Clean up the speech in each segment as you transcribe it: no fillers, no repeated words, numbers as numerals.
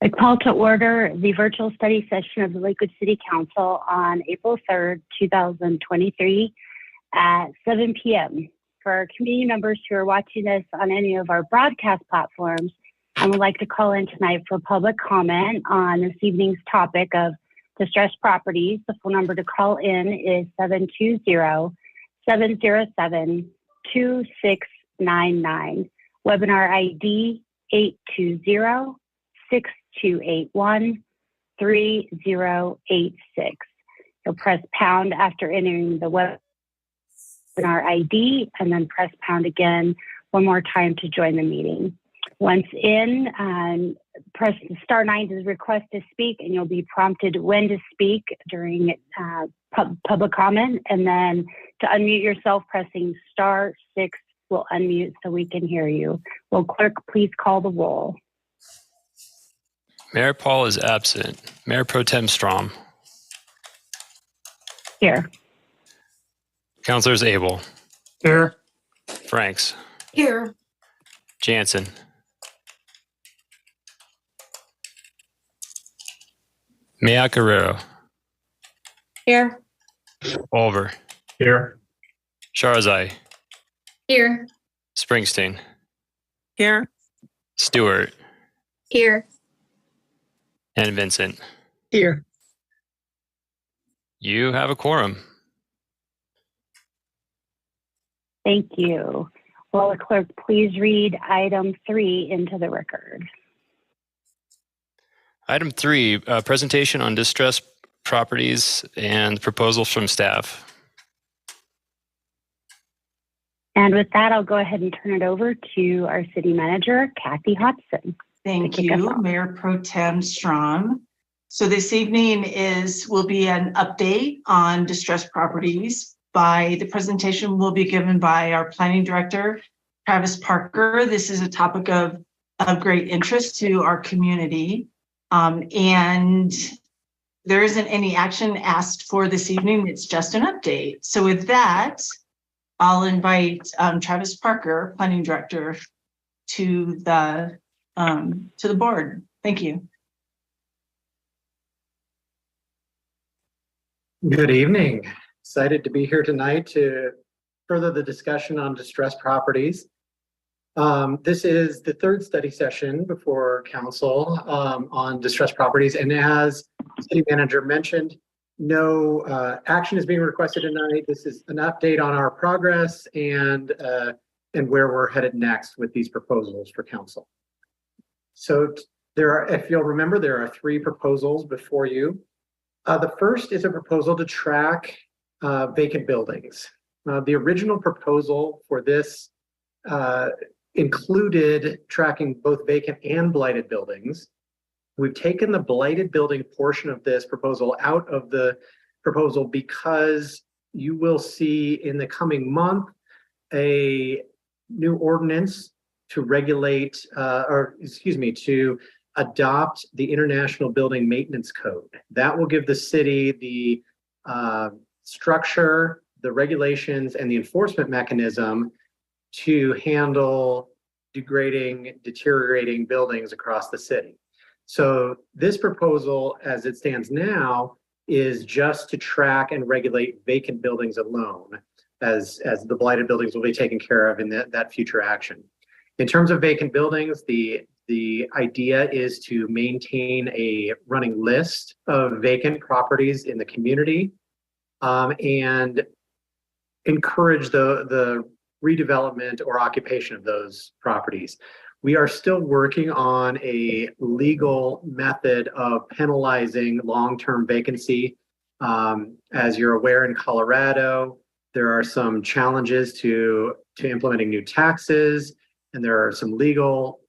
I call to order the virtual study session of the Lakewood City Council on April 3rd, 2023 at 7 p.m. For our community members who are watching this on any of our broadcast platforms and would like to call in tonight for public comment on this evening's topic of distressed properties, the phone number to call in is 720-707-2699. Webinar ID 820-6281-3086. You'll press pound after entering the webinar ID and then press pound again one more time to join the meeting. Once in, press star 9 to request to speak, and you'll be prompted when to speak during public comment. And then to unmute yourself, pressing star 6 will unmute so we can hear you. Will clerk please call the roll? Mayor Paul is absent. Mayor Pro Tem Strom. Here. Councilors Abel. Here. Franks. Here. Jansen. Maya Guerrero. Here. Oliver. Here. Sharazai. Here. Springsteen. Here. Stewart. Here. And Vincent. Here. You have a quorum. Thank you. Will the clerk please read item 3 into the record? Item 3, presentation on distressed properties and proposals from staff. And with that, I'll go ahead and turn it over to our city manager, Kathy Hodson. Thank you, Mayor Pro Tem Strom. So this evening will be an update on distressed properties. The presentation will be given by our planning director, Travis Parker. This is a topic of great interest to our community. And there isn't any action asked for this evening. It's just an update. So with that, I'll invite Travis Parker, planning director, to the board. Thank you. Good evening. Excited to be here tonight to further the discussion on distressed properties. This is the third study session before council on distressed properties. And as city manager mentioned, no action is being requested tonight. This is an update on our progress and where we're headed next with these proposals for council. So if you'll remember, there are 3 proposals before you. The first is a proposal to track vacant buildings. The original proposal for this included tracking both vacant and blighted buildings. We've taken the blighted building portion of this proposal out of the proposal because you will see in the coming month a new ordinance to regulate, to adopt the International Building Maintenance Code. That will give the city the structure, the regulations, and the enforcement mechanism to handle degrading, deteriorating buildings across the city. So this proposal, as it stands now, is just to track and regulate vacant buildings alone, as the blighted buildings will be taken care of in that future action. In terms of vacant buildings, the idea is to maintain a running list of vacant properties in the community and encourage the redevelopment or occupation of those properties. We are still working on a legal method of penalizing long-term vacancy. As you're aware, in Colorado, there are some challenges to implementing new taxes, and there are some legal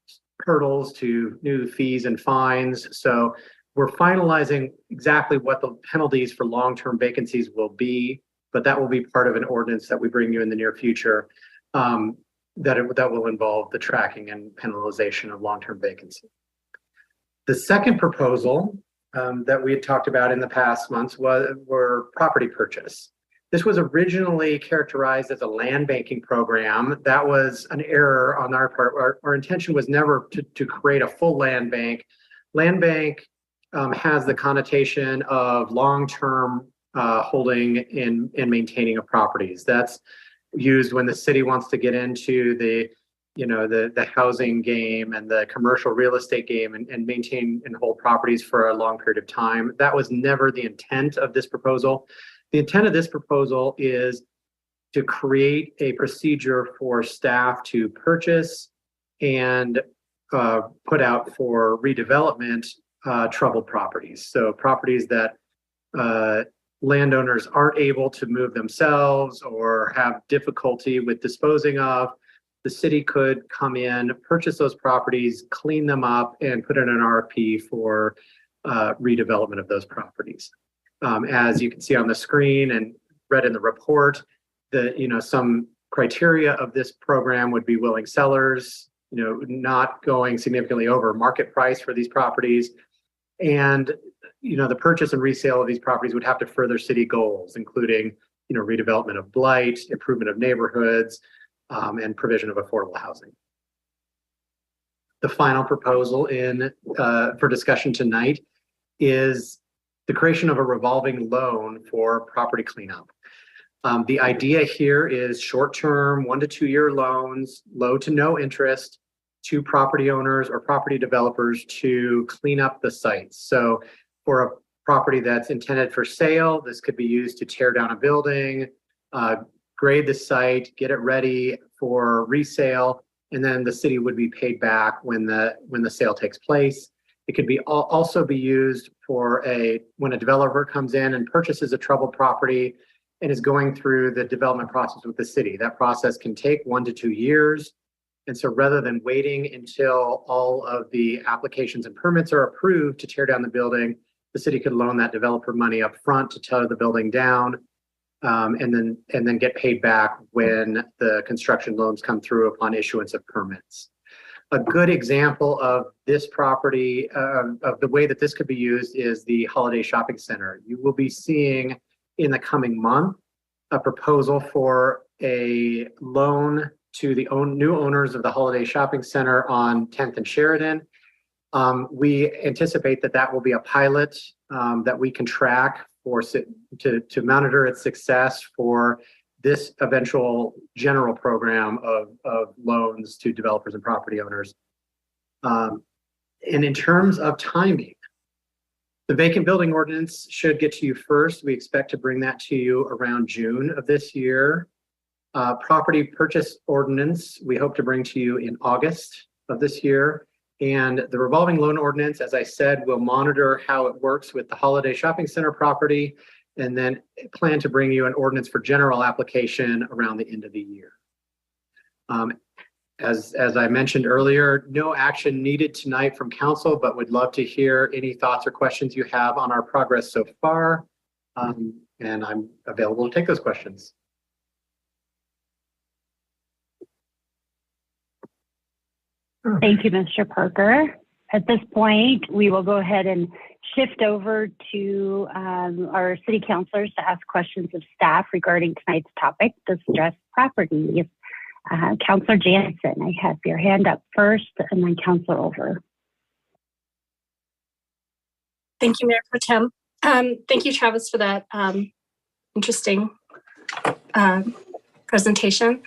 hurdles to new fees and fines. So we're finalizing exactly what the penalties for long-term vacancies will be, but that will be part of an ordinance that we bring you in the near future that will involve the tracking and penalization of long-term vacancy. The second proposal that we had talked about in the past months were property purchase. This was originally characterized as a land banking program. That was an error on our part. Our intention was never to create a full land bank Land bank has the connotation of long-term holding and maintaining of properties. That's used when the city wants to get into the housing game and the commercial real estate game and maintain and hold properties for a long period of time. That was never the intent of this proposal. The intent of this proposal is to create a procedure for staff to purchase and put out for redevelopment troubled properties. So properties that landowners aren't able to move themselves or have difficulty with disposing of. The city could come in, purchase those properties, clean them up, and put in an RFP for redevelopment of those properties. As you can see on the screen and read in the report, some criteria of this program would be willing sellers, not going significantly over market price for these properties. And, the purchase and resale of these properties would have to further city goals, including, redevelopment of blight, improvement of neighborhoods, and provision of affordable housing. The final proposal for discussion tonight is the creation of a revolving loan for property cleanup. The idea here is short-term, 1 to 2 year loans, low to no interest, to property owners or property developers to clean up the sites. So for a property that's intended for sale, this could be used to tear down a building, grade the site, get it ready for resale, and then the city would be paid back when the sale takes place. It could be also be used for when a developer comes in and purchases a troubled property and is going through the development process with the city. That process can take 1 to 2 years. And so rather than waiting until all of the applications and permits are approved to tear down the building, the city could loan that developer money up front to tear the building down, and then get paid back when the construction loans come through upon issuance of permits. A good example of this property, of the way that this could be used, is the Holiday Shopping Center. You will be seeing in the coming month a proposal for a loan to the new owners of the Holiday Shopping Center on 10th and Sheridan. We anticipate that will be a pilot that we can track to monitor its success for this eventual general program of loans to developers and property owners. And in terms of timing, the vacant building ordinance should get to you first. We expect to bring that to you around June of this year. Property purchase ordinance, we hope to bring to you in August of this year. And the revolving loan ordinance, as I said, will monitor how it works with the Holiday Shopping Center property, and then plan to bring you an ordinance for general application around the end of the year. As I mentioned earlier, no action needed tonight from council, but would love to hear any thoughts or questions you have on our progress so far. And I'm available to take those questions. Thank you, Mr. Parker. At this point, we will go ahead and shift over to our city councilors to ask questions of staff regarding tonight's topic, distressed properties. Councilor Jansen, I have your hand up first, and then Councilor Over. Thank you, Mayor Pro Tem. Thank you, Travis, for that interesting presentation.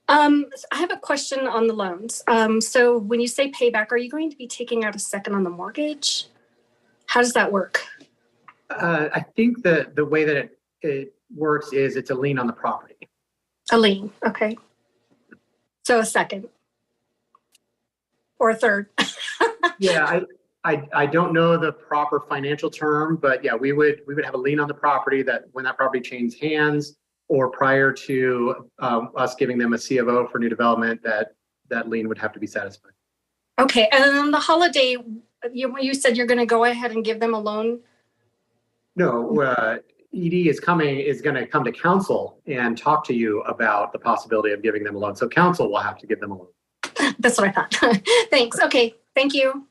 I have a question on the loans. So when you say payback, are you going to be taking out a second on the mortgage? How does that work? I think that the way that it works is it's a lien on the property. A lien, okay. So a second or a third. Yeah, I don't know the proper financial term, but yeah, we would have a lien on the property that when that property changes hands, or prior to us giving them a C of O for new development, that lien would have to be satisfied. Okay, and then on the Holiday, you said you're going to go ahead and give them a loan? No, ED is going to come to council and talk to you about the possibility of giving them a loan. So council will have to give them a loan. That's what I thought. Thanks. Okay, thank you.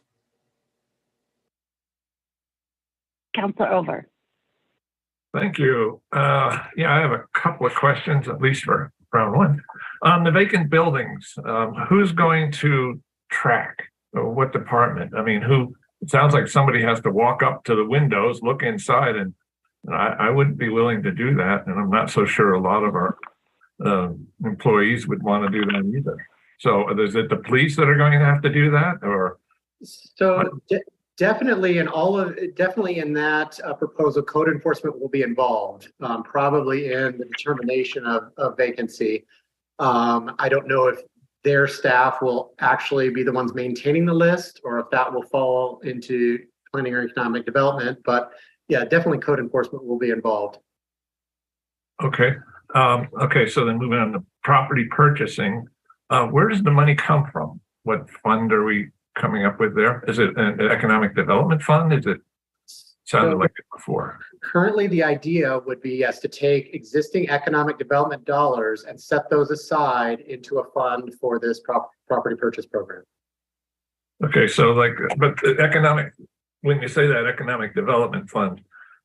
Councilor Over. Thank you. I have a couple of questions, at least for round one. On the vacant buildings, who's going to track, or what department? I mean, who it sounds like somebody has to walk up to the windows, look inside, and I wouldn't be willing to do that. And I'm not so sure a lot of our employees would want to do that either. So is it the police that are going to have to do that, or? So definitely in that proposal, code enforcement will be involved, probably in the determination of vacancy. I don't know if their staff will actually be the ones maintaining the list, or if that will fall into planning or economic development. But yeah, definitely code enforcement will be involved. Okay. Okay. So then moving on to property purchasing, where does the money come from? What fund are we coming up with there? Is it an economic development fund? Is it sounded like it before? Currently, the idea would be, yes, to take existing economic development dollars and set those aside into a fund for this property purchase program. Okay, so but the economic, when you say that economic development fund,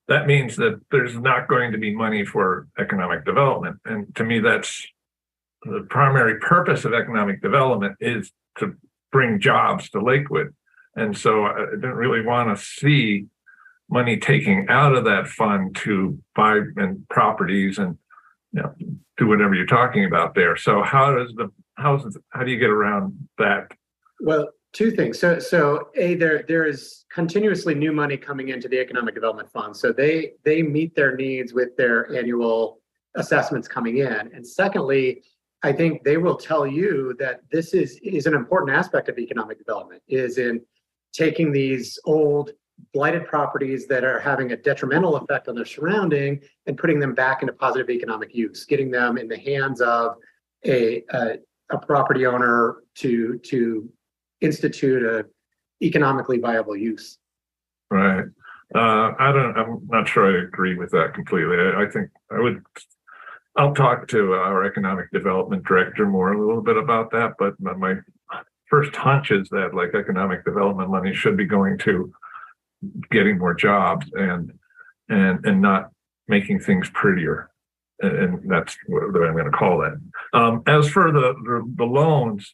that means that there's not going to be money for economic development. And to me, that's the primary purpose of economic development is to bring jobs to Lakewood. And so I didn't really want to see money taking out of that fund to buy properties and do whatever you're talking about there. So how do you get around that? Well, two things. So there is continuously new money coming into the economic development fund. So they meet their needs with their annual assessments coming in. And secondly, I think they will tell you that this is an important aspect of economic development, is in taking these old blighted properties that are having a detrimental effect on their surrounding and putting them back into positive economic use, getting them in the hands of a property owner to institute a economically viable use. Right. I'm not sure I agree with that completely. I think I'll talk to our economic development director a little bit about that, but my first hunch is that economic development money should be going to getting more jobs and not making things prettier. And that's what I'm going to call that. As for the loans,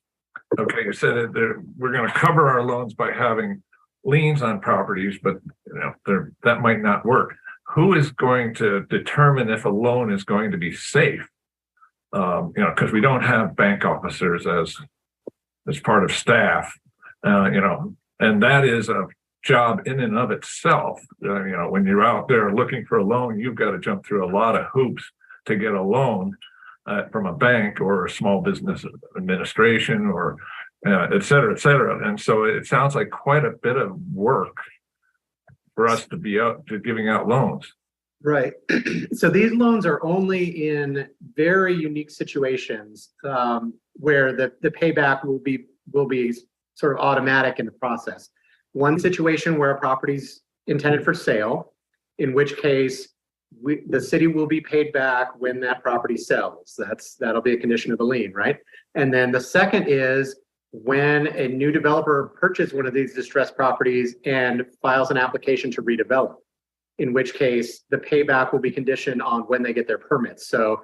okay, you said that we're going to cover our loans by having liens on properties, but that might not work. Who is going to determine if a loan is going to be safe? Because we don't have bank officers as part of staff, and that is a job in and of itself. When you're out there looking for a loan, you've got to jump through a lot of hoops to get a loan from a bank or a small business administration or et cetera, et cetera. And so it sounds like quite a bit of work for us to be out to giving out loans. Right. So these loans are only in very unique situations where the payback will be sort of automatic in the process. One situation where a property's intended for sale, in which case the city will be paid back when that property sells. That'll be a condition of the lien, right? And then the second is when a new developer purchases one of these distressed properties and files an application to redevelop, in which case the payback will be conditioned on when they get their permits. So,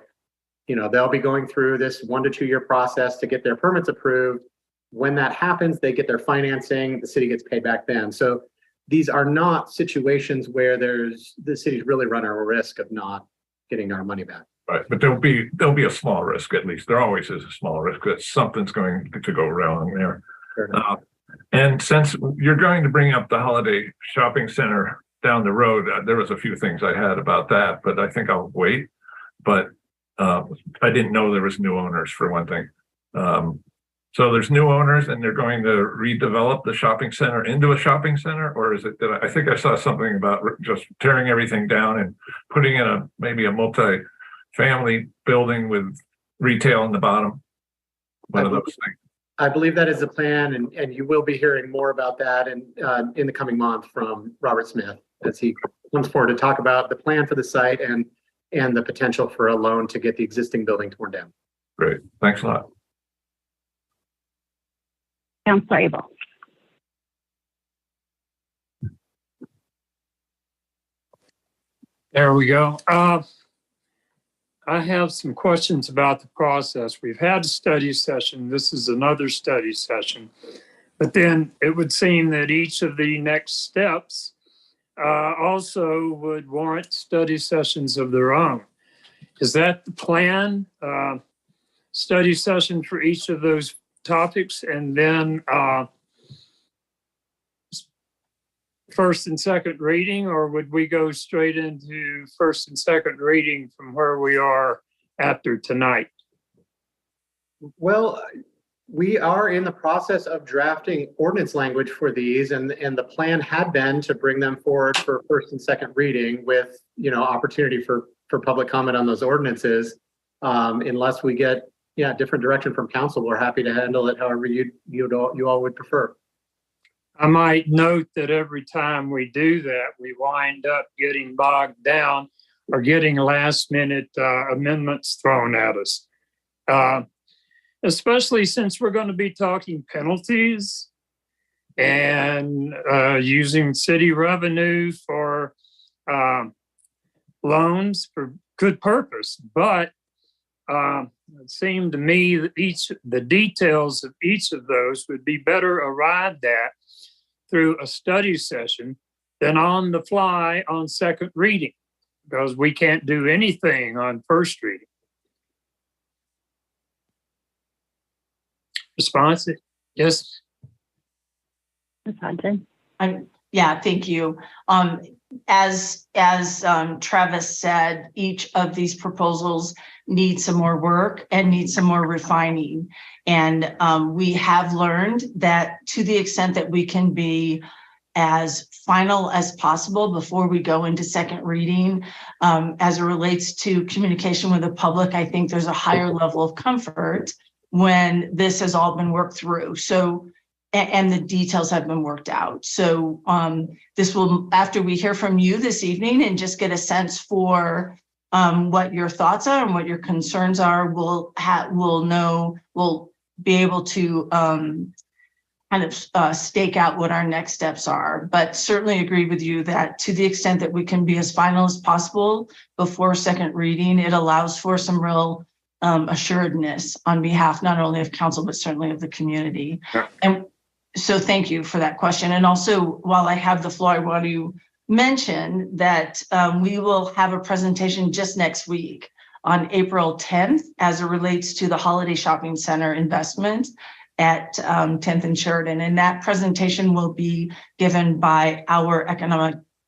they'll be going through this 1 to 2 year process to get their permits approved. When that happens, they get their financing, the city gets paid back then. So these are not situations where the city's really running a risk of not getting our money back. Right, but there'll be a small risk, at least. There always is a small risk that something's going to go wrong there. And since you're going to bring up the Holiday Shopping Center down the road, there was a few things I had about that, but I think I'll wait. But I didn't know there was new owners, for one thing. So there's new owners and they're going to redevelop the shopping center into a shopping center, or is it that I think I saw something about just tearing everything down and putting in maybe a multi-family building with retail in the bottom? One of those things. I believe that is the plan, and you will be hearing more about that in the coming month from Robert Smith as he comes forward to talk about the plan for the site and the potential for a loan to get the existing building torn down. Great, thanks a lot. Councilor Abel. There we go. I have some questions about the process. We've had a study session. This is another study session. But then it would seem that each of the next steps also would warrant study sessions of their own. Is that the plan? Study session for each of those topics, and then first and second reading, or would we go straight into first and second reading from where we are after tonight? Well, we are in the process of drafting ordinance language for these, and the plan had been to bring them forward for first and second reading with, opportunity for public comment on those ordinances. Unless we get, different direction from council, we're happy to handle it however you all would prefer. I might note that every time we do that, we wind up getting bogged down or getting last minute amendments thrown at us. Especially since we're going to be talking penalties and using city revenue for loans for good purpose. But it seemed to me that the details of each of those would be better arrived at through a study session than on the fly on second reading, because we can't do anything on first reading. Responsive? Yes. Yeah, thank you. As Travis said, each of these proposals need some more work and need some more refining. And we have learned that to the extent that we can be as final as possible before we go into second reading, as it relates to communication with the public, I think there's a higher level of comfort when this has all been worked through. So, and the details have been worked out. So this will, after we hear from you this evening and just get a sense for what your thoughts are and what your concerns are, we'll be able to kind of stake out what our next steps are. But certainly agree with you that to the extent that we can be as final as possible before second reading, it allows for some real assuredness on behalf not only of council, but certainly of the community. Yeah. And so thank you for that question. And also, while I have the floor, I want to mention that we will have a presentation just next week on April 10th as it relates to the Holiday Shopping Center investment at 10th and Sheridan. And that presentation will be given by our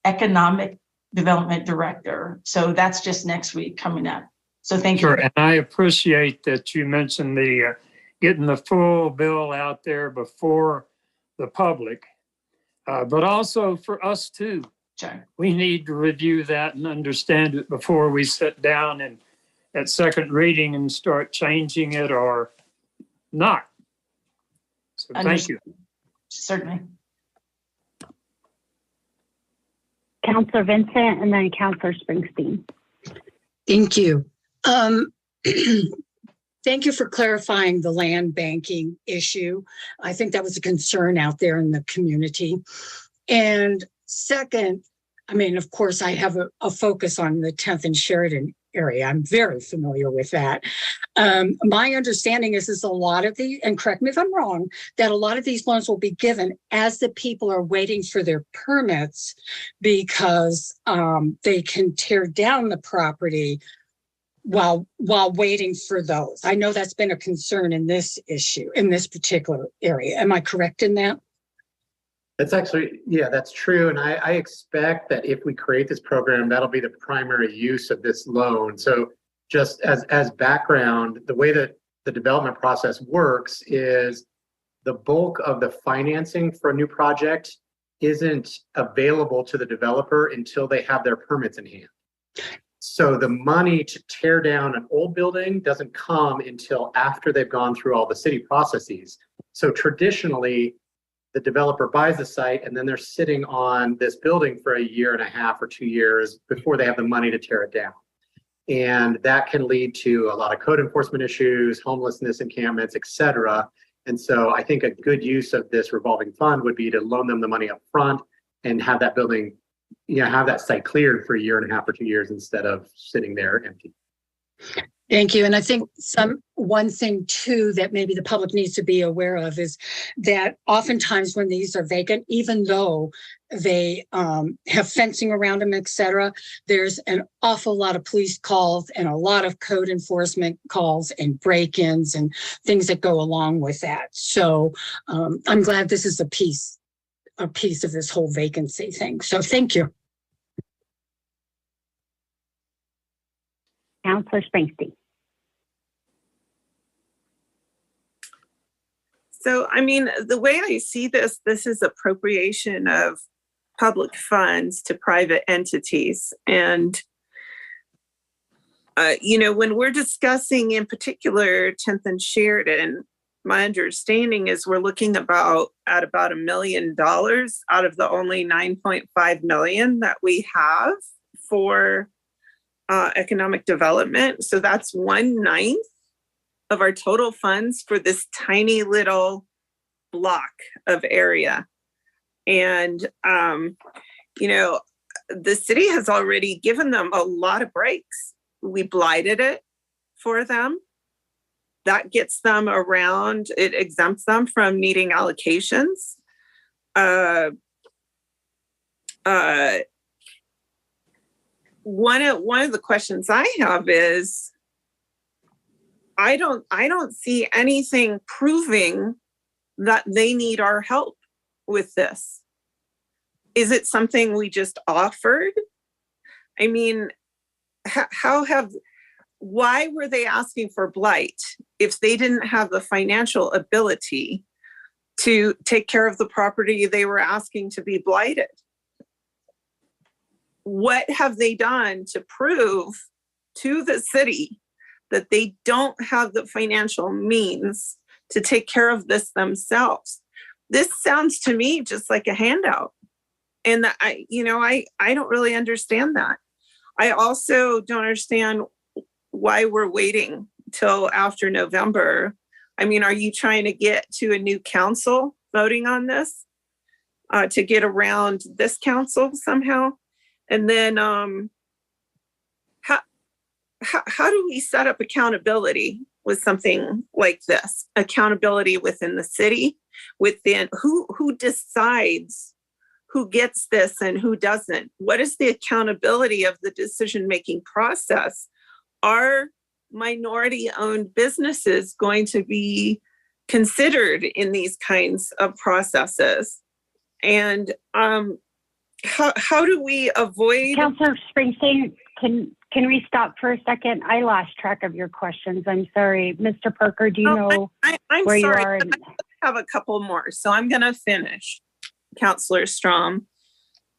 economic development director. So that's just next week coming up. So thank you. And I appreciate that you mentioned the getting the full bill out there before the public, but also for us too. Sure. We need to review that and understand it before we sit down and at second reading and start changing it or not. So thank you. Certainly. Councillor Vincent and then Councillor Springsteen. Thank you. Thank you for clarifying the land banking issue. I think that was a concern out there in the community. And second, I mean, of course, I have a focus on the 10th and Sheridan area. I'm very familiar with that. My understanding is a lot of the, and correct me if I'm wrong, that a lot of these loans will be given as the people are waiting for their permits because they can tear down the property while waiting for those. I know that's been a concern in this issue, in this particular area. Am I correct in that? That's actually, yeah, that's true. And I expect that if we create this program, that'll be the primary use of this loan. So just as background, the way that the development process works is the bulk of the financing for a new project isn't available to the developer until they have their permits in hand. So the money to tear down an old building doesn't come until after they've gone through all the city processes. So traditionally, the developer buys the site and then they're sitting on this building for a year and a half or 2 years before they have the money to tear it down. And that can lead to a lot of code enforcement issues, homelessness encampments, et cetera. And so I think a good use of this revolving fund would be to loan them the money up front and have that building, have that site cleared for a year and a half or 2 years instead of sitting there empty. Thank you. And I think one thing too that maybe the public needs to be aware of is that oftentimes when these are vacant, even though they have fencing around them, et cetera, there's an awful lot of police calls and a lot of code enforcement calls and break-ins and things that go along with that. So I'm glad this is a piece of this whole vacancy thing. So thank you. Councillor Springsteen. So, I mean, the way I see this is appropriation of public funds to private entities. And, when we're discussing in particular 10th and Sheridan, my understanding is we're looking at about $1 million out of the only 9.5 million that we have for economic development. So that's 1/9 of our total funds for this tiny little block of area. And, the city has already given them a lot of breaks. We blighted it for them. That gets them around, it exempts them from needing allocations. One of the questions I have is, I don't see anything proving that they need our help with this. Is it something we just offered? I mean, why were they asking for blight if they didn't have the financial ability to take care of the property they were asking to be blighted? What have they done to prove to the city that they don't have the financial means to take care of this themselves? This sounds to me just like a handout. And I don't really understand that. I also don't understand why we're waiting till after November. I mean, are you trying to get to a new council voting on this to get around this council somehow? And then how do we set up accountability with something like this? Accountability within the city, within who decides who gets this and who doesn't? What is the accountability of the decision-making process? Are minority-owned businesses going to be considered in these kinds of processes? And how do we avoid? Councillor Springsteen, can we stop for a second? I lost track of your questions. I'm sorry. Mr. Parker, do you know I'm where sorry, you are? I have a couple more, so I'm going to finish. Councillor Strom,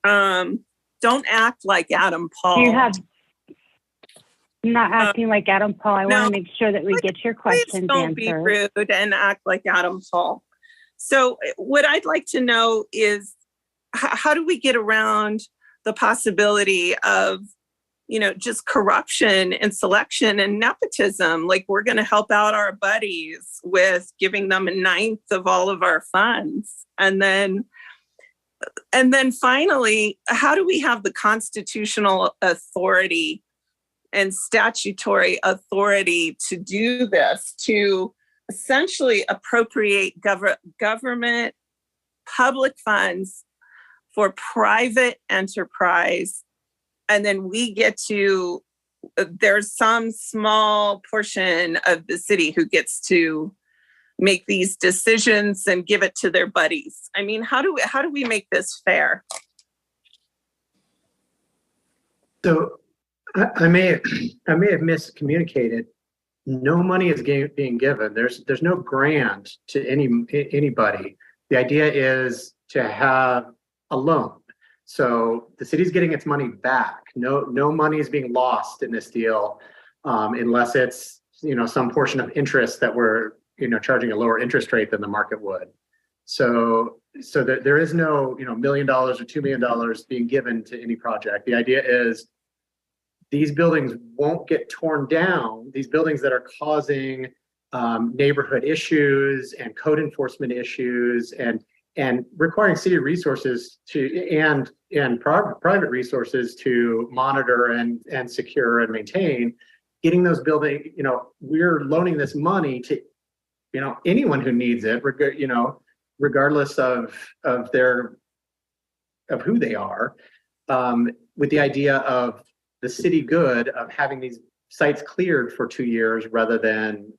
don't act like Adam Paul. I'm not acting like Adam Paul. I want to make sure that we get your questions don't be answered. rude and act like Adam Paul. So what I'd like to know is, how do we get around the possibility of, just corruption and selection and nepotism? Like, we're going to help out our buddies with giving them 1/9 of all of our funds. And then finally, how do we have the constitutional authority and statutory authority to do this, to essentially appropriate government public funds for private enterprise? And then we get to, there's some small portion of the city who gets to make these decisions and give it to their buddies. I mean, how do we make this fair? So I may have miscommunicated. No money is being given. There's no grant to anybody. The idea is to have a loan. So the city's getting its money back. No money is being lost in this deal, unless it's some portion of interest that we're charging a lower interest rate than the market would. So there is no $1 million or $2 million being given to any project. The idea is these buildings won't get torn down. These buildings that are causing neighborhood issues and code enforcement issues and requiring city resources and private resources to monitor and secure and maintain, getting those building, we're loaning this money to, anyone who needs it, regardless of who they are, with the idea of the city good of having these sites cleared for 2 years rather than,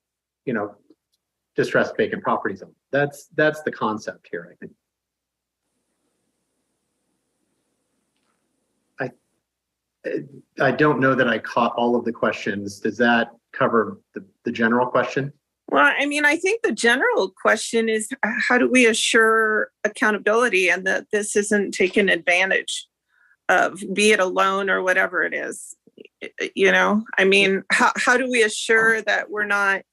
distressed vacant properties. That's the concept here, I think. I don't know that I caught all of the questions. Does that cover the general question? Well, I mean, I think the general question is how do we assure accountability and that this isn't taken advantage of, be it a loan or whatever it is? I mean, how do we assure that we're not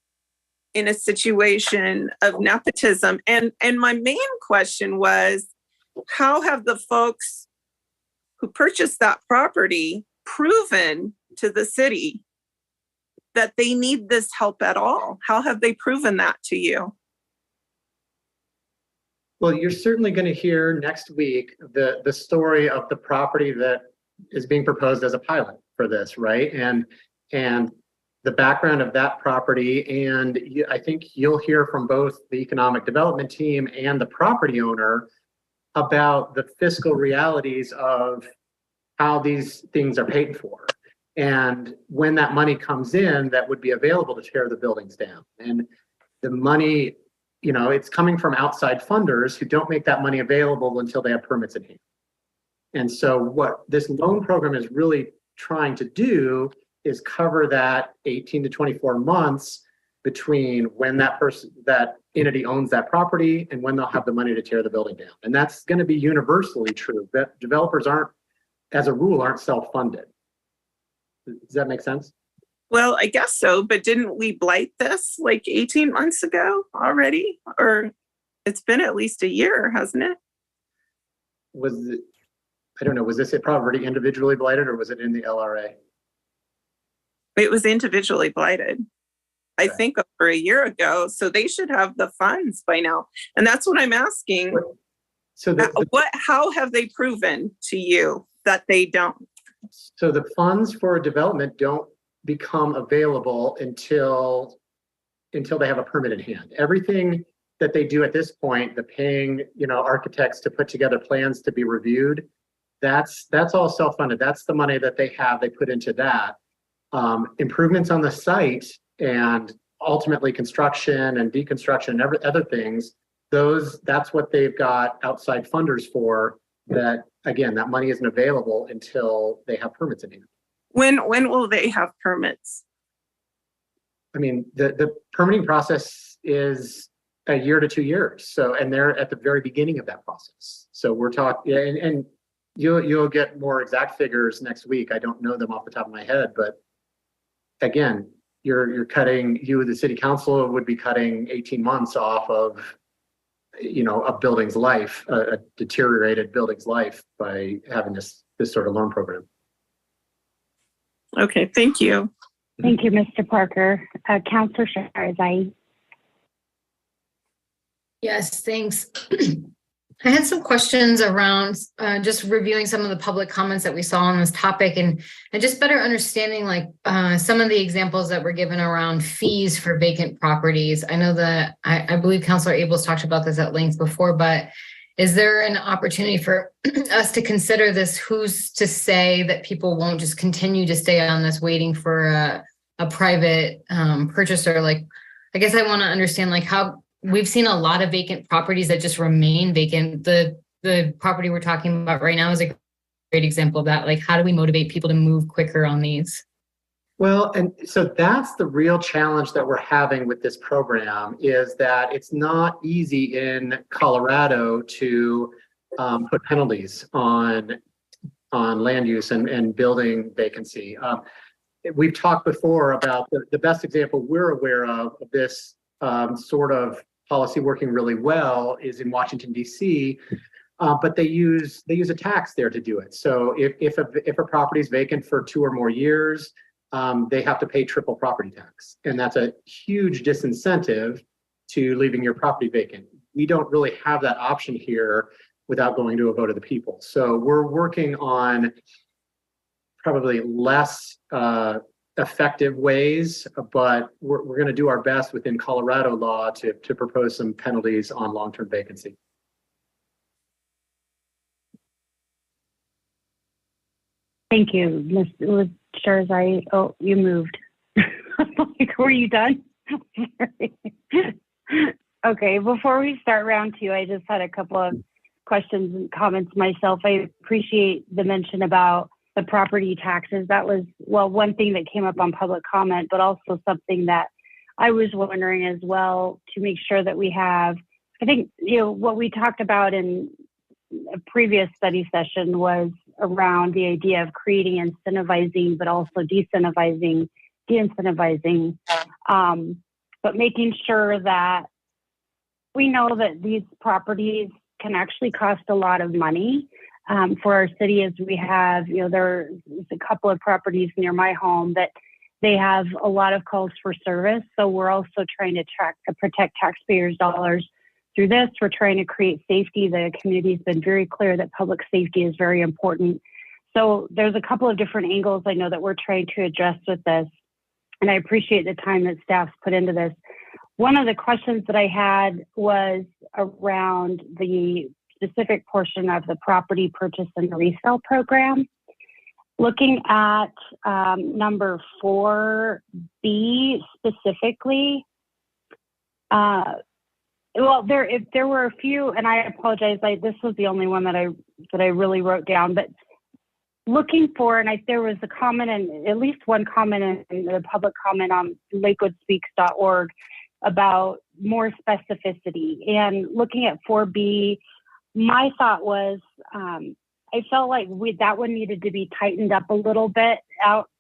in a situation of nepotism? And my main question was, how have the folks who purchased that property proven to the city that they need this help at all? How have they proven that to you? Well, you're certainly going to hear next week the story of the property that is being proposed as a pilot for this, right? And the background of that property. And I think you'll hear from both the economic development team and the property owner about the fiscal realities of how these things are paid for. And when that money comes in, that would be available to tear the buildings down. And the money, it's coming from outside funders who don't make that money available until they have permits in hand. And so what this loan program is really trying to do is cover that 18 to 24 months between when that entity owns that property and when they'll have the money to tear the building down. And that's going to be universally true. That developers as a rule, aren't self-funded. Does that make sense? Well, I guess so, but didn't we blight this like 18 months ago already? Or it's been at least a year, hasn't it? I don't know, was this property individually blighted or was it in the LRA? It was individually blighted, I think, over a year ago. So they should have the funds by now. And that's what I'm asking. So how have they proven to you that they don't? So the funds for development don't become available until they have a permit in hand. Everything that they do at this point, the paying, architects to put together plans to be reviewed, that's all self-funded. That's the money that they put into that. Improvements on the site and ultimately construction and deconstruction and other things, that's what they've got outside funders for. That, again, that money isn't available until they have permits in hand. When will they have permits? I mean, the permitting process is a year to 2 years. So, and they're at the very beginning of that process. So we're talking, and you'll get more exact figures next week. I don't know them off the top of my head, but again, you're cutting, the city council would be cutting 18 months off of a building's life, a deteriorated building's life by having this sort of loan program. Okay, thank you. Thank you, Mr. Parker. Councilor Sharzai. Yes, thanks. I had some questions around just reviewing some of the public comments that we saw on this topic and just better understanding some of the examples that were given around fees for vacant properties. I know that I believe Councilor Abels talked about this at length before, but is there an opportunity for us to consider this? Who's to say that people won't just continue to stay on this waiting for a private purchaser? I guess I want to understand how we've seen a lot of vacant properties that just remain vacant. The property we're talking about right now is a great example of that. How do we motivate people to move quicker on these? Well, and so that's the real challenge that we're having with this program is that it's not easy in Colorado to put penalties on land use and building vacancy. We've talked before about the best example we're aware of this sort of policy working really well is in Washington, D.C., but they use a tax there to do it. So if a property is vacant for 2 or more years, they have to pay triple property tax. And that's a huge disincentive to leaving your property vacant. We don't really have that option here without going to a vote of the people. So we're working on probably less effective ways, but we're going to do our best within Colorado law to propose some penalties on long-term vacancy. Thank you, Ms. Sharzai. Oh, you moved. Like, were you done? Okay, before we start round two, I just had a couple of questions and comments myself. I appreciate the mention about the property taxes. That was, well, one thing that came up on public comment, but also something that I was wondering as well, to make sure that we have, I think, what we talked about in a previous study session was around the idea of creating incentivizing, but also de-incentivizing, but making sure that we know that these properties can actually cost a lot of money for our city. As we have, there's a couple of properties near my home that they have a lot of calls for service. So we're also trying to protect taxpayers' dollars through this. We're trying to create safety. The community has been very clear that public safety is very important. So there's a couple of different angles I know that we're trying to address with this. And I appreciate the time that staff's put into this. One of the questions that I had was around the specific portion of the property purchase and resale program. Looking at number 4B specifically, well, there were a few, and I apologize, this was the only one that I really wrote down, but looking for, and there was a comment, and at least one comment in the public comment on LakewoodSpeaks.org about more specificity. And looking at 4B, my thought was, I felt like that one needed to be tightened up a little bit.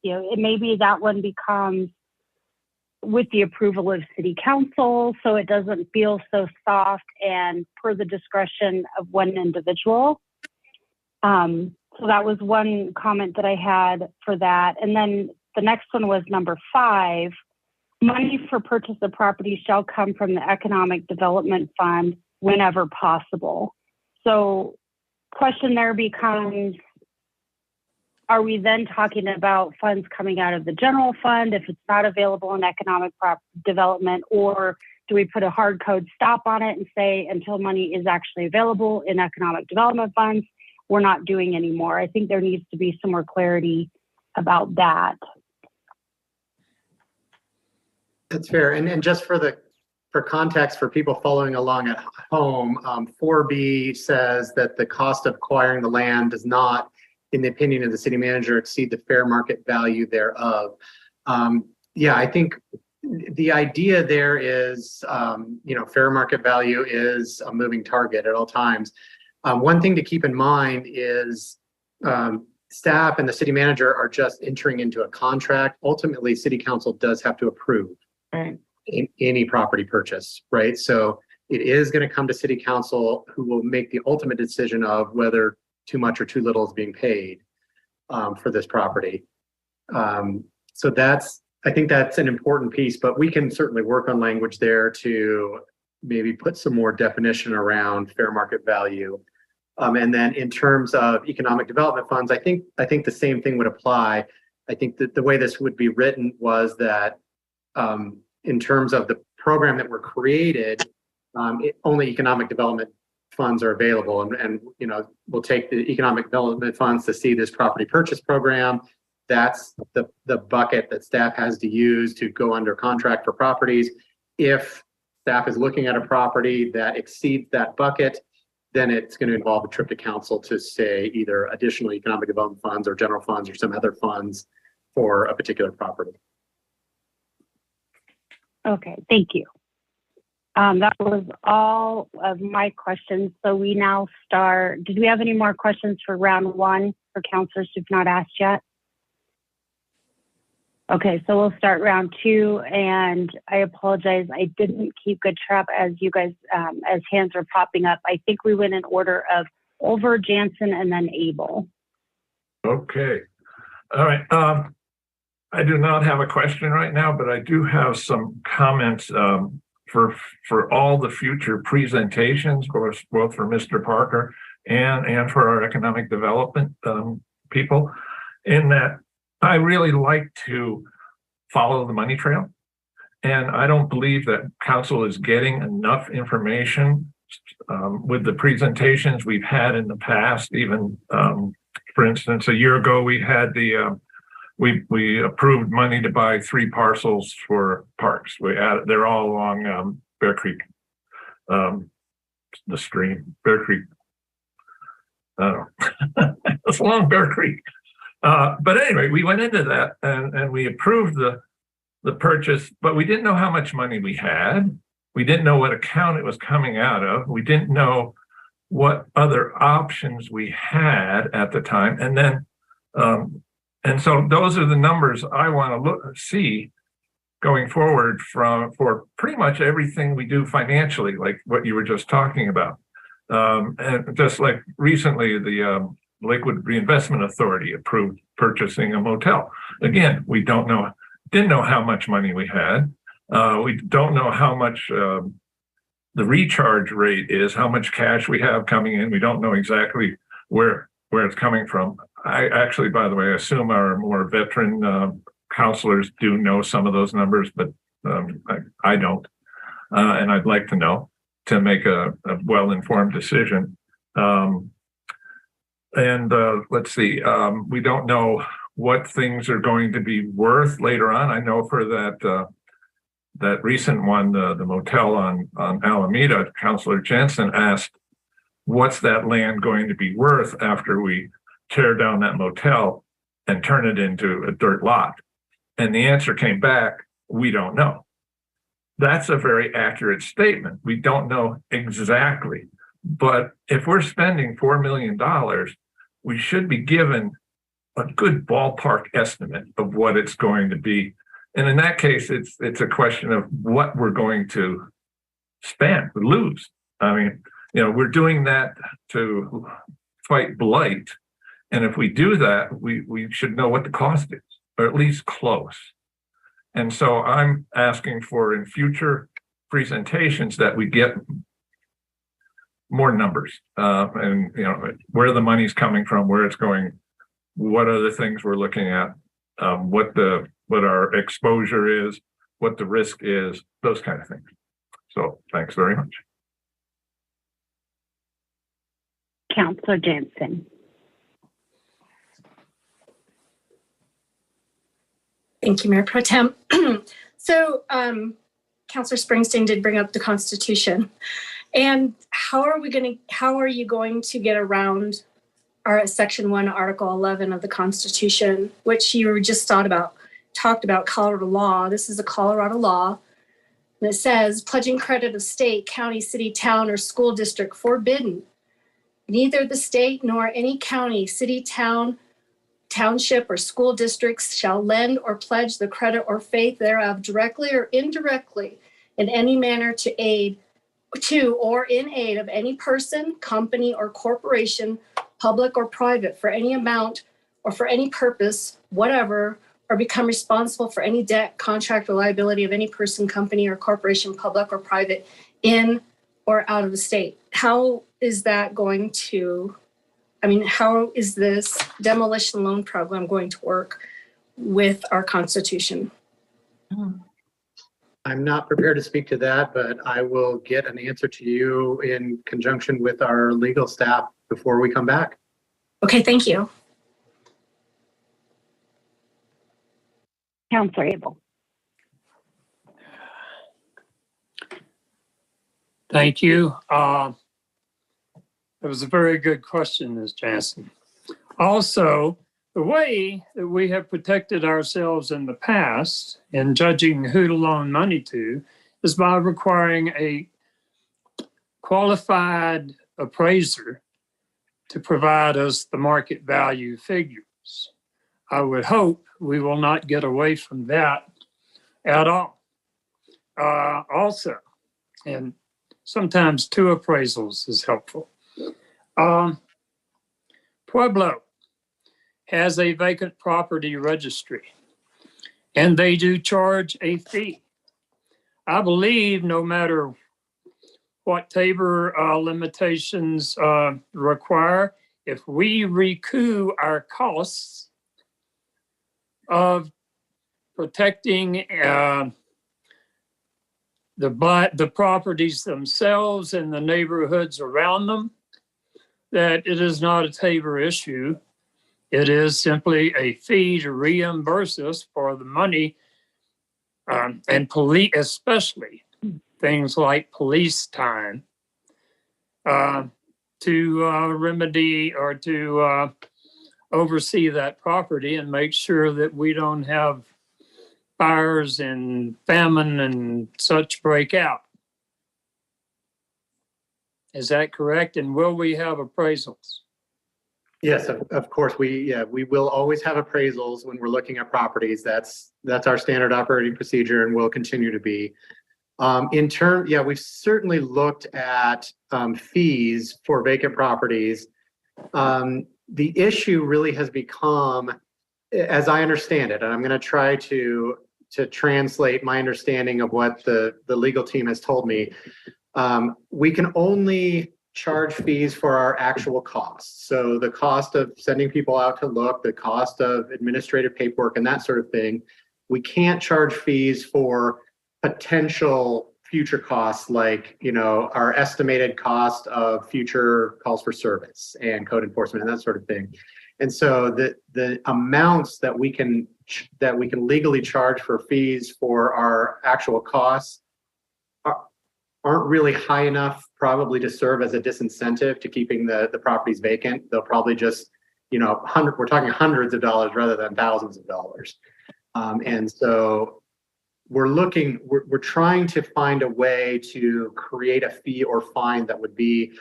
Maybe that one becomes with the approval of city council, so it doesn't feel so soft and per the discretion of one individual. So that was one comment that I had for that. And then the next one was number 5. Money for purchase of property shall come from the Economic Development Fund whenever possible. So question there becomes, are we then talking about funds coming out of the general fund if it's not available in economic development, or do we put a hard code stop on it and say until money is actually available in economic development funds, we're not doing anymore? I think there needs to be some more clarity about that. That's fair. And just for context, for people following along at home, 4B says that the cost of acquiring the land does not, in the opinion of the city manager, exceed the fair market value thereof. Yeah, I think the idea there is, fair market value is a moving target at all times. One thing to keep in mind is staff and the city manager are just entering into a contract. Ultimately, city council does have to approve in any property purchase, right? So it is going to come to city council, who will make the ultimate decision of whether too much or too little is being paid for this property. So I think that's an important piece, but we can certainly work on language there to maybe put some more definition around fair market value. And then in terms of economic development funds, I think the same thing would apply. I think that the way this would be written was that in terms of the program that were created, only economic development funds are available, and we'll take the economic development funds to see this property purchase program. That's the bucket that staff has to use to go under contract for properties. If staff is looking at a property that exceeds that bucket, then it's going to involve a trip to council to say either additional economic development funds or general funds or some other funds for a particular property. Okay, thank you. That was all of my questions. So we now start. Did we have any more questions for round 1 for counselors who've not asked yet? Okay, so we'll start round 2, and I apologize, I didn't keep good track as you guys, as hands are popping up. I think we went in order of Olver, Jansen, and then Abel. Okay, all right. I do not have a question right now, but I do have some comments for all the future presentations, both for Mr. Parker and for our economic development people, in that I really like to follow the money trail. And I don't believe that council is getting enough information with the presentations we've had in the past. Even, for instance, a year ago, we had we approved money to buy 3 parcels for parks. They're all along Bear Creek, the stream, Bear Creek. It's along Bear Creek. But anyway, we went into that and we approved the purchase, but we didn't know how much money we had. We didn't know what account it was coming out of. We didn't know what other options we had at the time. And then, and so those are the numbers I want to see going forward for pretty much everything we do financially, like what you were just talking about. And just like recently, the Lakewood Reinvestment Authority approved purchasing a motel. Again, we didn't know how much money we had. We don't know how much the recharge rate is, how much cash we have coming in. We don't know exactly where it's coming from. I actually, by the way, assume our more veteran counselors do know some of those numbers, but I don't. And I'd like to know to make a well-informed decision. Let's see, we don't know what things are going to be worth later on. I know for that recent one, the motel on Alameda, Councilor Jensen asked, what's that land going to be worth after we tear down that motel and turn it into a dirt lot? And the answer came back, we don't know. That's a very accurate statement. We don't know exactly. But if we're spending $4 million, we should be given a good ballpark estimate of what it's going to be. And in that case, it's a question of what we're going to spend, lose. I mean, we're doing that to fight blight. And if we do that, we should know what the cost is, or at least close. And so I'm asking for in future presentations that we get more numbers and where the money's coming from, where it's going, what other things we're looking at, what our exposure is, what the risk is, those kind of things. So thanks very much. Councilor Jensen. Thank you, Mayor Pro Tem. So Councilor Springsteen did bring up the Constitution. And how are you going to get around our Section 1, Article 11 of the Constitution, which you just talked about Colorado law. This is a Colorado law. And it says, pledging credit of state, county, city, town, or school district forbidden. Neither the state nor any county, city, town, township, or school districts shall lend or pledge the credit or faith thereof directly or indirectly in any manner to or in aid of any person, company, or corporation, public or private, for any amount or for any purpose, whatever, or become responsible for any debt, contract, or liability of any person, company, or corporation, public or private, in or out of the state. How is that going to, how is this demolition loan program going to work with our Constitution? I'm not prepared to speak to that, but I will get an answer to you in conjunction with our legal staff before we come back. Okay, thank you. Councilor Abel. Thank you. That was a very good question, Ms. Jansen. Also, the way that we have protected ourselves in the past in judging who to loan money to is by requiring a qualified appraiser to provide us the market value figures. I would hope we will not get away from that at all. Also, and sometimes 2 appraisals is helpful. Pueblo has a vacant property registry, and they do charge a fee. I believe no matter what Tabor limitations require, if we recoup our costs of protecting the properties themselves and the neighborhoods around them, that it is not a Tabor issue. It is simply a fee to reimburse us for the money, and police, especially things like police time, to remedy or to oversee that property and make sure that we don't have fires and famine and such break out. Is that correct? And will we have appraisals? Yes, of course, we will always have appraisals when we're looking at properties. That's our standard operating procedure and will continue to be. We've certainly looked at fees for vacant properties. The issue really has become, as I understand it, and I'm going to try to translate my understanding of what the legal team has told me. We can only charge fees for our actual costs. So the cost of sending people out to look, the cost of administrative paperwork and that sort of thing. We can't charge fees for potential future costs, like, our estimated cost of future calls for service and code enforcement and that sort of thing. And so the amounts that we can legally charge for fees for our actual costs aren't really high enough probably to serve as a disincentive to keeping the properties vacant. They'll probably just, we're talking hundreds of dollars rather than thousands of dollars. And so we're trying to find a way to create a fee or fine that would be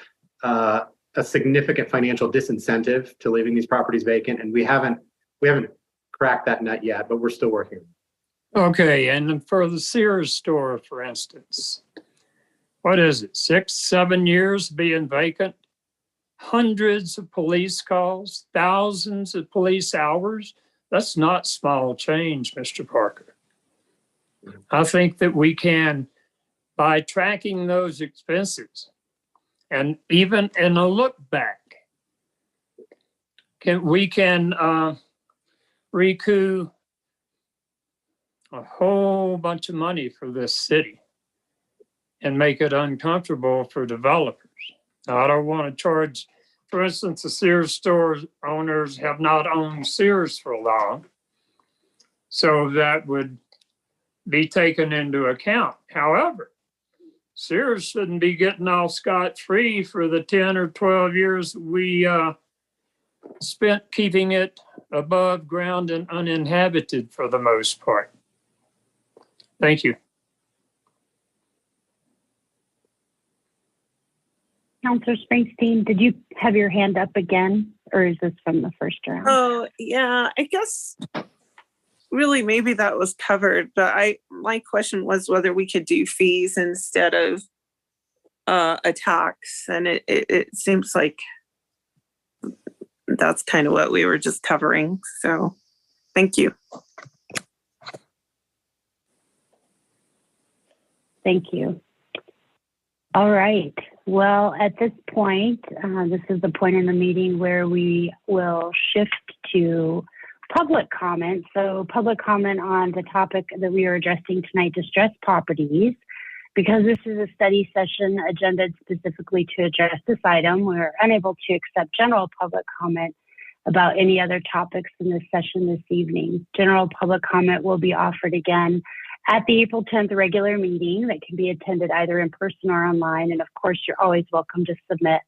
a significant financial disincentive to leaving these properties vacant. And we haven't cracked that nut yet, but we're still working. Okay, and for the Sears store, for instance, what is it, 6-7 years being vacant? Hundreds of police calls, thousands of police hours. That's not small change, Mr. Parker. I think that we can, by tracking those expenses, and even in a look back, we can recoup a whole bunch of money for this city and make it uncomfortable for developers. Now, I don't want to charge, for instance, the Sears store owners have not owned Sears for long, so that would be taken into account. However, Sears shouldn't be getting off scot-free for the 10 or 12 years we spent keeping it above ground and uninhabited for the most part. Thank you. Councilor Springsteen, did you have your hand up again, or is this from the first round? Oh, yeah, I guess really maybe that was covered, but my question was whether we could do fees instead of a tax, and it seems like that's kind of what we were just covering. So thank you. Thank you. All right. Well, at this point, this is the point in the meeting where we will shift to public comment. So public comment on the topic that we are addressing tonight, distressed properties. Because this is a study session agendaed specifically to address this item, we're unable to accept general public comment about any other topics in this session this evening. General public comment will be offered again at the April 10th regular meeting that can be attended either in person or online. And of course, you're always welcome to submit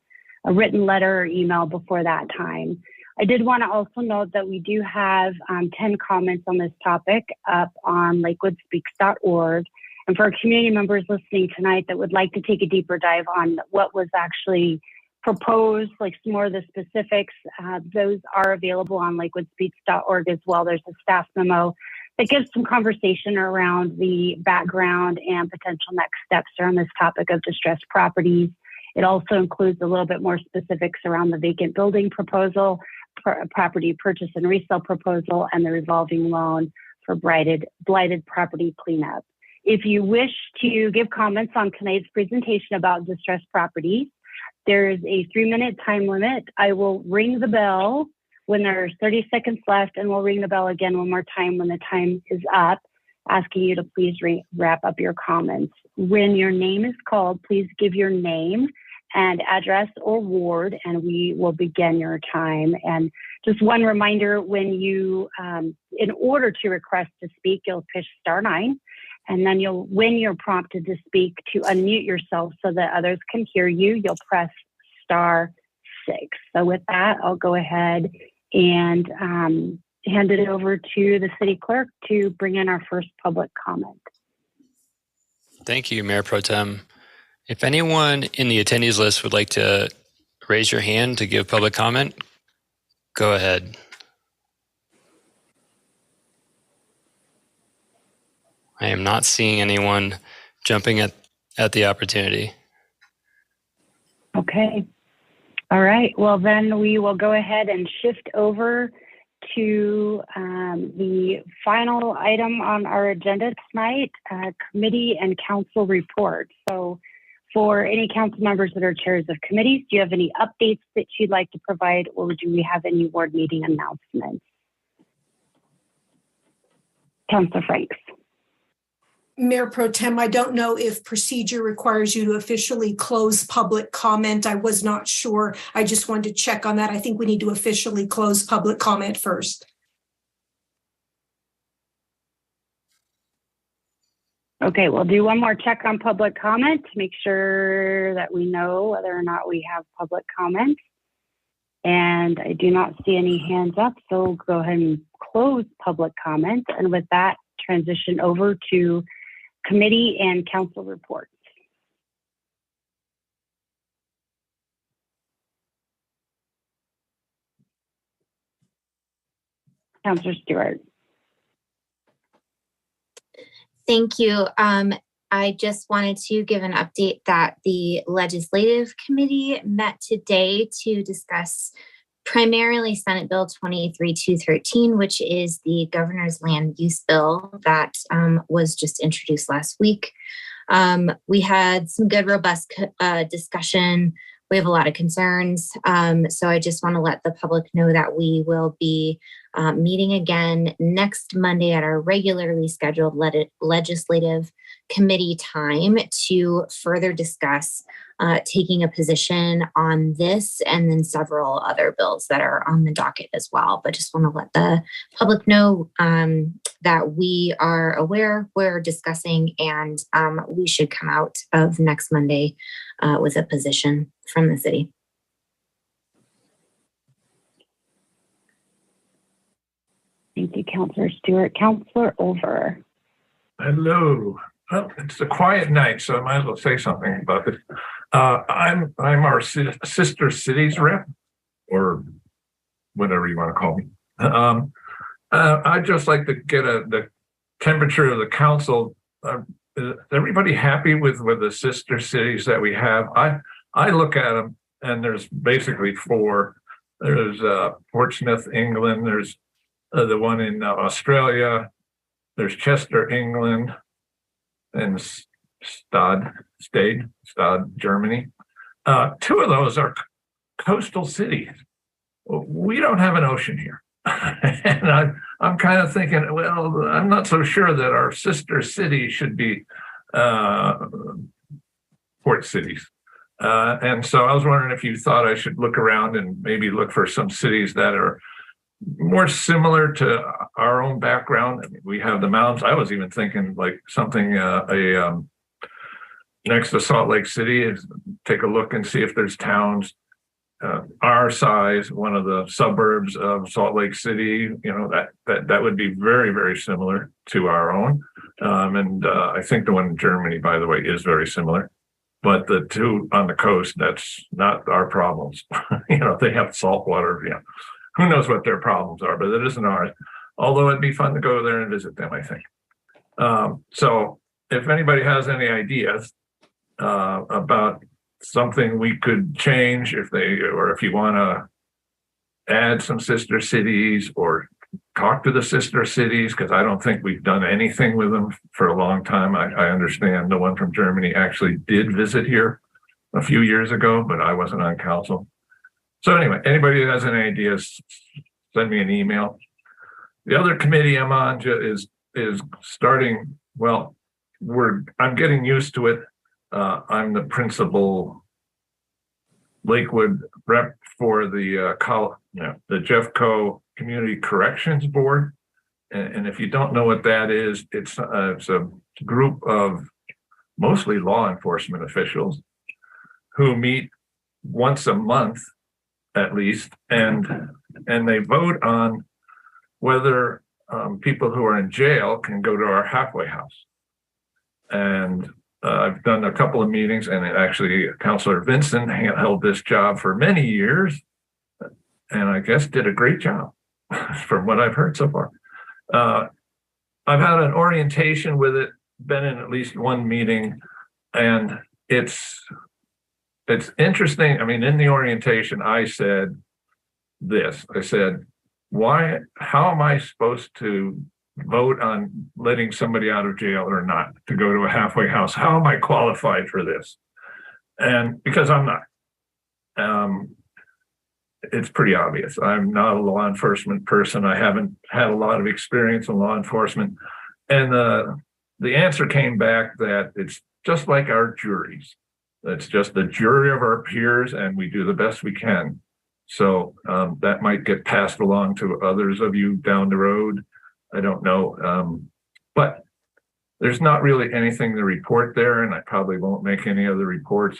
a written letter or email before that time. I did want to also note that we do have 10 comments on this topic up on lakewoodspeaks.org. And for our community members listening tonight that would like to take a deeper dive on what was actually proposed, like some more of the specifics, those are available on lakewoodspeaks.org as well. There's a staff memo that gives some conversation around the background and potential next steps around this topic of distressed properties. It also includes a little bit more specifics around the vacant building proposal, property purchase and resale proposal, and the revolving loan for blighted property cleanup. If you wish to give comments on tonight's presentation about distressed properties, there is a 3-minute time limit. I will ring the bell when there's 30 seconds left, and we'll ring the bell again one more time when the time is up, asking you to please wrap up your comments. When your name is called, please give your name and address or ward, and we will begin your time. And just one reminder, when you, in order to request to speak, you'll push *9, and then when you're prompted to speak, to unmute yourself so that others can hear you, you'll press *6. So with that, I'll go ahead and hand it over to the city clerk to bring in our first public comment. Thank you, Mayor Pro Tem. If anyone in the attendees list would like to raise your hand to give public comment, go ahead. I am not seeing anyone jumping at the opportunity. Okay. All right. Well, then we will go ahead and shift over to the final item on our agenda tonight, committee and council reports. So for any council members that are chairs of committees, do you have any updates that you'd like to provide, or do we have any board meeting announcements? Councilor Franks. Mayor Pro Tem, I don't know if procedure requires you to officially close public comment. I was not sure. I just wanted to check on that. I think we need to officially close public comment first. Okay, we'll do one more check on public comment to make sure that we know whether or not we have public comment. And I do not see any hands up, so we'll go ahead and close public comment. And with that, transition over to committee and council reports. Councilor Stewart. Thank you. I just wanted to give an update that the Legislative Committee met today to discuss primarily Senate Bill 23213, which is the governor's land use bill that was just introduced last week. We had some good, robust discussion. We have a lot of concerns. So I just want to let the public know that we will be meeting again next Monday at our regularly scheduled legislative committee time to further discuss taking a position on this and then several other bills that are on the docket as well. But just want to let the public know that we are aware, we're discussing, and we should come out of next Monday with a position from the city. Thank you, Councilor Stewart. Councilor Over. Hello. Well, it's a quiet night, so I might as well say something about it. I'm our sister cities rep, or whatever you want to call me. I'd just like to get the temperature of the council. Is everybody happy with the sister cities that we have? I look at them, and there's basically four. There's Portsmouth, England. There's the one in Australia. There's Chester, England, and Stade, Germany. Two of those are coastal cities. We don't have an ocean here. And I'm kind of thinking, well, I'm not so sure that our sister cities should be port cities. And so I was wondering if you thought I should look around and maybe look for some cities that are more similar to our own background. I mean, we have the mountains. I was even thinking like something next to Salt Lake City, is take a look and see if there's towns our size, one of the suburbs of Salt Lake City. You know, that would be very, very similar to our own. And I think the one in Germany, by the way, is very similar. But the two on the coast, that's not our problems. You know, they have salt water. Yeah. Who knows what their problems are, but it isn't ours. Although it'd be fun to go there and visit them, I think. So if anybody has any ideas about something we could change, if you want to add some sister cities or talk to the sister cities, because I don't think we've done anything with them for a long time. I understand the one from Germany actually did visit here a few years ago, but I wasn't on council. So anyway, anybody that has any ideas, send me an email. The other committee I'm on is starting, well, I'm getting used to it. I'm the principal Lakewood rep for the Jeffco Community Corrections Board. And if you don't know what that is, it's a group of mostly law enforcement officials who meet once a month at least, and they vote on whether people who are in jail can go to our halfway house. And I've done a couple of meetings, and actually Councilor Vincent held this job for many years, and I guess did a great job from what I've heard so far. I've had an orientation with it, been in at least one meeting, and it's interesting. I mean, in the orientation, I said this. I said, how am I supposed to vote on letting somebody out of jail or not to go to a halfway house? How am I qualified for this? And because I'm not. It's pretty obvious. I'm not a law enforcement person. I haven't had a lot of experience in law enforcement. And the answer came back that it's just like our juries. It's just the jury of our peers, and we do the best we can. So that might get passed along to others of you down the road. I don't know. But there's not really anything to report there, and I probably won't make any other reports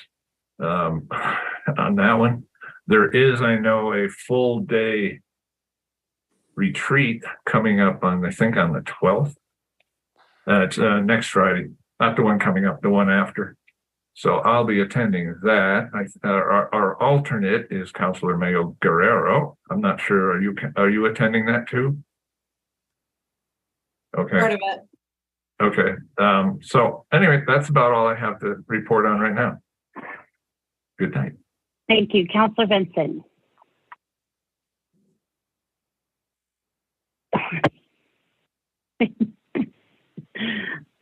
on that one. There is, I know, a full day retreat coming up on, I think, on the 12th. It's next Friday, not the one coming up, the one after. So I'll be attending that. Our alternate is Councilor Mayo Guerrero. I'm not sure. Are you attending that too? Okay. Part of it. Okay. So anyway, that's about all I have to report on right now. Good night. Thank you, Councilor Vincent.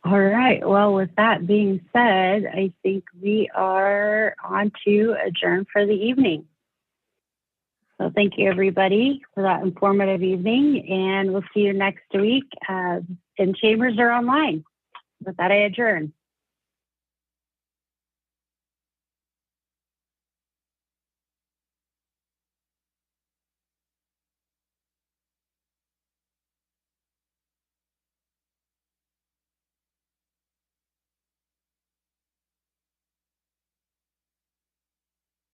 All right. Well, with that being said, I think we are on to adjourn for the evening. So thank you, everybody, for that informative evening, and we'll see you next week. And chambers are online. With that, I adjourn.